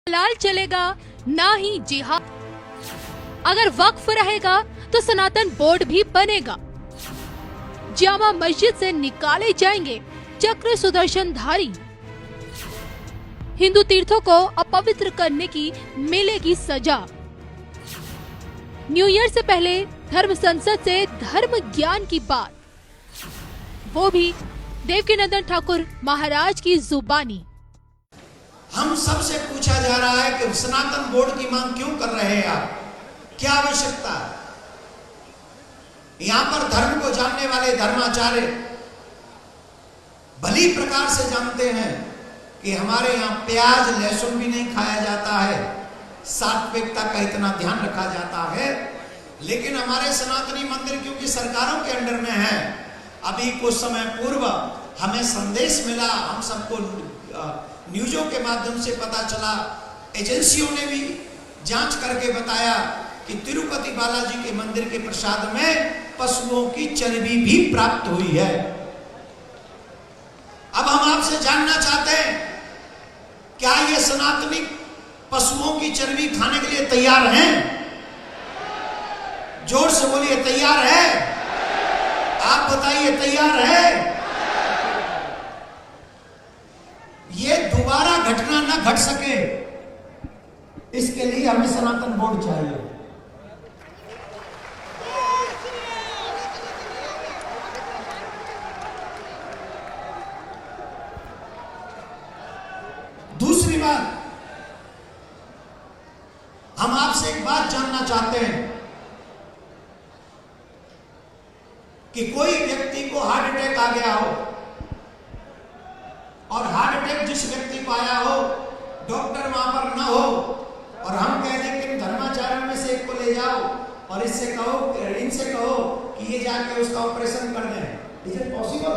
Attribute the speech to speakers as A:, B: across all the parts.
A: हलाल चलेगा ना ही जिहाद। अगर वक्फ रहेगा तो सनातन बोर्ड भी बनेगा। जामा मस्जिद से निकाले जाएंगे चक्र सुदर्शनधारी। हिंदू तीर्थों को अपवित्र करने की मिलेगी सजा। न्यू ईयर से पहले धर्म संसद से धर्म ज्ञान की बात, वो भी देवकीनंदन ठाकुर महाराज की जुबानी।
B: हम सबसे पूछा जा रहा है कि सनातन बोर्ड की मांग क्यों कर रहे हैं आप, क्या आवश्यकता है? यहां पर धर्म को जानने वाले धर्माचार्य भली प्रकार से जानते हैं कि हमारे यहां प्याज लहसुन भी नहीं खाया जाता है, सात्विकता का इतना ध्यान रखा जाता है। लेकिन हमारे सनातनी मंदिर क्योंकि सरकारों के अंडर में है, अभी कुछ समय पूर्व हमें संदेश मिला, हम सबको न्यूज़ों के माध्यम से पता चला, एजेंसियों ने भी जांच करके बताया कि तिरुपति बालाजी के मंदिर के प्रसाद में पशुओं की चर्बी भी प्राप्त हुई है। अब हम आपसे जानना चाहते हैं, क्या ये सनातनी पशुओं की चर्बी खाने के लिए तैयार हैं? जोर से बोलिए, तैयार है? आप बताइए, तैयार है? ये दोबारा घटना ना घट सके, इसके लिए हमें सनातन बोर्ड चाहिए। दूसरी बात, हम आपसे एक बात जानना चाहते हैं कि कोई व्यक्ति को हार्ट अटैक आ गया हो और हार्ट अटैक जिस व्यक्ति को आया हो, डॉक्टर वहां पर न हो, और हम कह दें कि धर्माचार्यों में से एक को ले जाओ और इनसे कहो कि ये जाके उसका ऑपरेशन कर दें। Is it possible?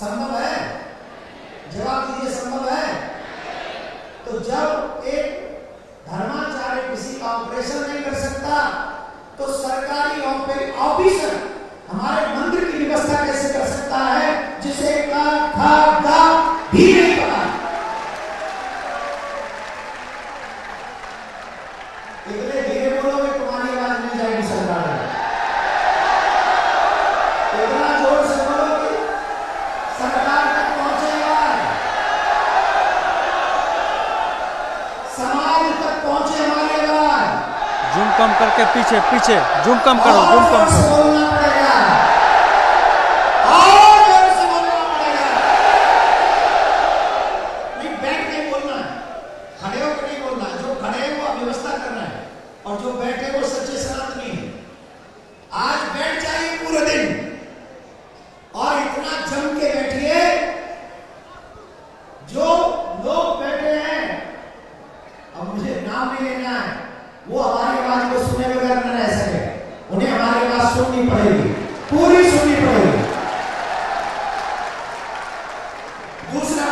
B: संभव है? जवाब दीजिए, संभव है? तो जब एक धर्माचार्य किसी का ऑपरेशन नहीं कर सकता, तो सरकारी ऑफिसर हमारे मंदिर की व्यवस्था कैसे कर सकता है, जिसे का भी नहीं पता? इतने धीरे बोलोगे तुम्हारी आवाज नहीं जाएगी सरकार में। इतना जोर से बोलोगे सरकार तक पहुंचेगा, समाज तक पहुंचे हमारी आवाज।
C: जूम कम करके पीछे जूम कम करो, जूम कम करो।
B: बोलना पड़ेगा, और जोर से बोलना पड़ेगा। नहीं, बैठ के बोलना है, खड़े होकर नहीं बोलना है। जो खड़े हैं वो व्यवस्था करना है, और जो बैठे वो सच्चे सनातनी है। आज बैठ जाइए पूरे दिन और इतना जम के बैठिए, जो लोग बैठे हैं, अब मुझे नाम नहीं लेना है, वो हमारी आवाज को सुने बगैर न रह सके। उन्हें हमारी आवाज सुननी पड़ेगी, पूरी सुननी पड़ेगी। दूसरा,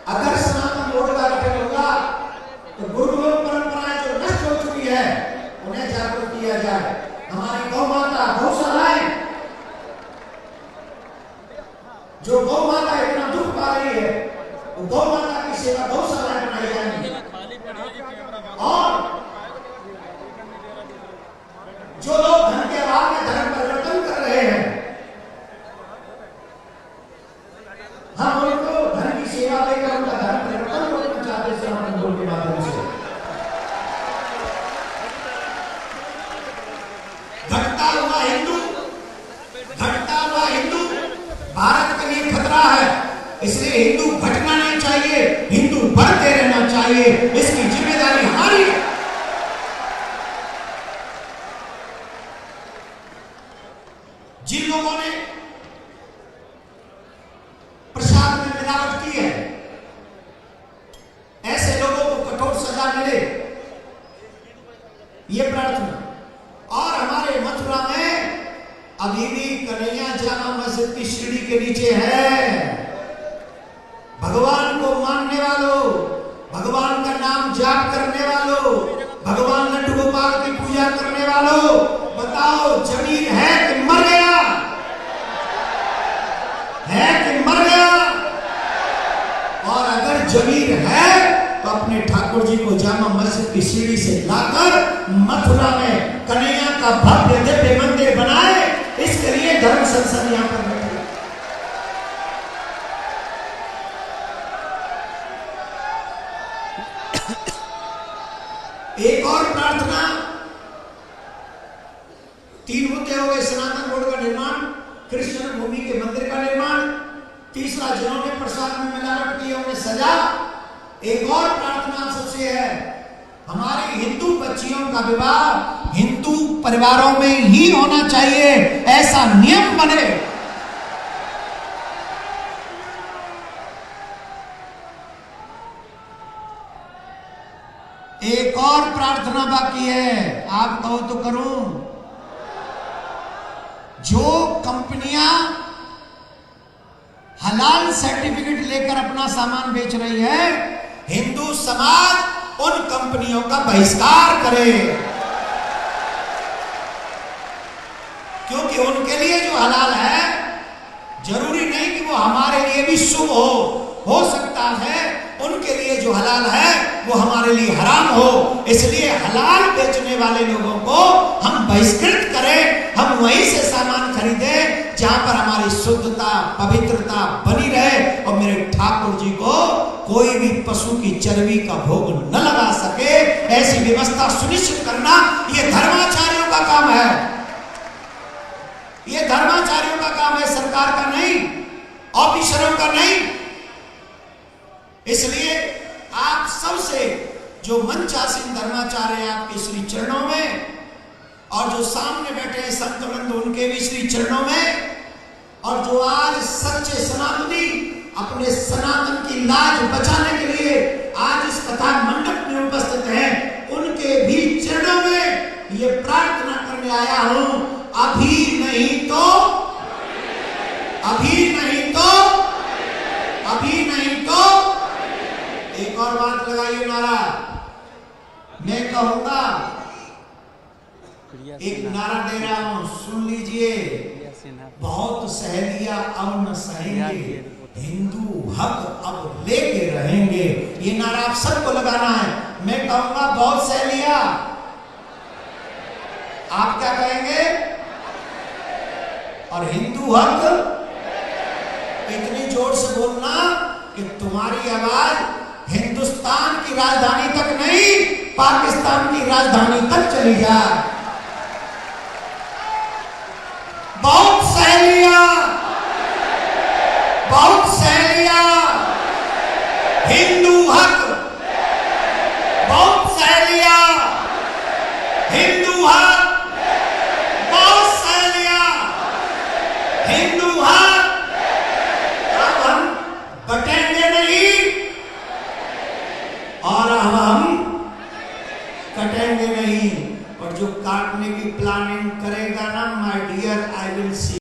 B: अगर सनातन बोर्ड का गठन होगा तो गुरुकुल परंपराएं जो नष्ट हो चुकी है उन्हें जागरूक किया जाए। हमारी गौ माता, गौशालाएं, जो गौ माता इतना दुख पा रही है, वो गौ माता की सेवा गौशालाएं बनाई जाएंगी। और जो लोग धन के अभाव में धर्म परिवर्तन कर रहे हैं, हम उनको धन की सेवा देकर उनका धर्म परिवर्तन करना चाहते हैं सनातन बोर्ड के माध्यम से। घटता हुआ हिंदू भारत के लिए खतरा है, इसलिए हिंदू घटना नहीं चाहिए, हिंदू बढ़ते रहना चाहिए। इसकी जिम्मेदारी हमारी है। जिन लोगों ने प्रसाद में मिलावट की है, ऐसे लोगों को कठोर सजा मिले, ये प्रार्थना। और हमारे मथुरा में अभी भी कन्हैया जामा मस्जिद की सीढ़ी के नीचे है। भगवान को मानने वालों, भगवान का नाम जाप करने वालों, भगवान लड्डू गोपाल की पूजा करने वालों, बताओ जमीन है कि मर गया? है कि मर गया? और अगर जमीन है तो ठाकुर जी को जामा मस्जिद की सीढ़ी से लाकर मथुरा में कन्हैया का भव्य दिव्य मंदिर बनाए, इसके लिए धर्म संसद यहां पर बैठी। एक और प्रार्थना, 3 मुद्दे हो गए, सनातन बोर्ड का निर्माण, कृष्ण भूमि के मंदिर का निर्माण, तीसरा जिन्होंने प्रसाद में मिलावट की उन्हें सजा। एक और प्रार्थना सबसे है, हमारी हिंदू बच्चियों का विवाह हिंदू परिवारों में ही होना चाहिए, ऐसा नियम बने। एक और प्रार्थना बाकी है, आप कहो तो करूं। जो कंपनियां हलाल सर्टिफिकेट लेकर अपना सामान बेच रही है, हिंदू समाज उन कंपनियों का बहिष्कार करे, क्योंकि उनके लिए जो हलाल है जरूरी नहीं कि वो हमारे लिए भी शुभ हो सकता है उनके लिए जो हलाल है वो हमारे लिए हराम हो। इसलिए हलाल बेचने वाले लोगों को हम बहिष्कृत करें, हम वहीं से सामान खरीदें जहां पर हमारी शुद्धता पवित्रता बनी रहे और मेरे ठाकुर जी को कोई भी पशु की चर्बी का भोग न लगा सके, ऐसी व्यवस्था सुनिश्चित करना ये धर्माचार्यों का काम है। ये धर्माचार्यों का काम है, सरकार का नहीं, ऑफिसरों का नहीं। इसलिए आप सबसे जो मंचासीन धर्माचार्य हैं आपके श्री चरणों में, और जो सामने बैठे हैं संत वृंद उनके भी श्री चरणों में, और जो आज सच्चे सनातनी अपने सनातन की लाज बचाने के लिए आज इस कथा मंडप में उपस्थित हैं, उनके भी चरणों में ये प्रार्थना करने आया हूं, अभी नहीं तो, अभी नहीं तो, अभी नहीं तो। एक और बात लगाइए नारा, मैं कहूंगा, एक नारा दे रहा हूं, सुन लीजिए। बहुत सहेलियां अब न सहेंगे, हिंदू हक अब लेके रहेंगे। ये नारा आप सबको लगाना है। मैं कहूंगा बहुत सहेलियां, आप क्या कहेंगे? और हिंदू हक इतनी जोर से बोलना कि तुम्हारी आवाज हिंदुस्तान की राजधानी तक नहीं, पाकिस्तान की राजधानी तक चली जाए। बहुत सहेलियां, बहुत सहेलियां, हिंदू हक, बहुत सहेलियां, हिंदू हक, बहुत सहेलियां, हिंदू हक। अब हम बटेंगे नहीं और हम कटेंगे नहीं, और जो काटने की प्लानिंग करेगा ना, my dear, I will C.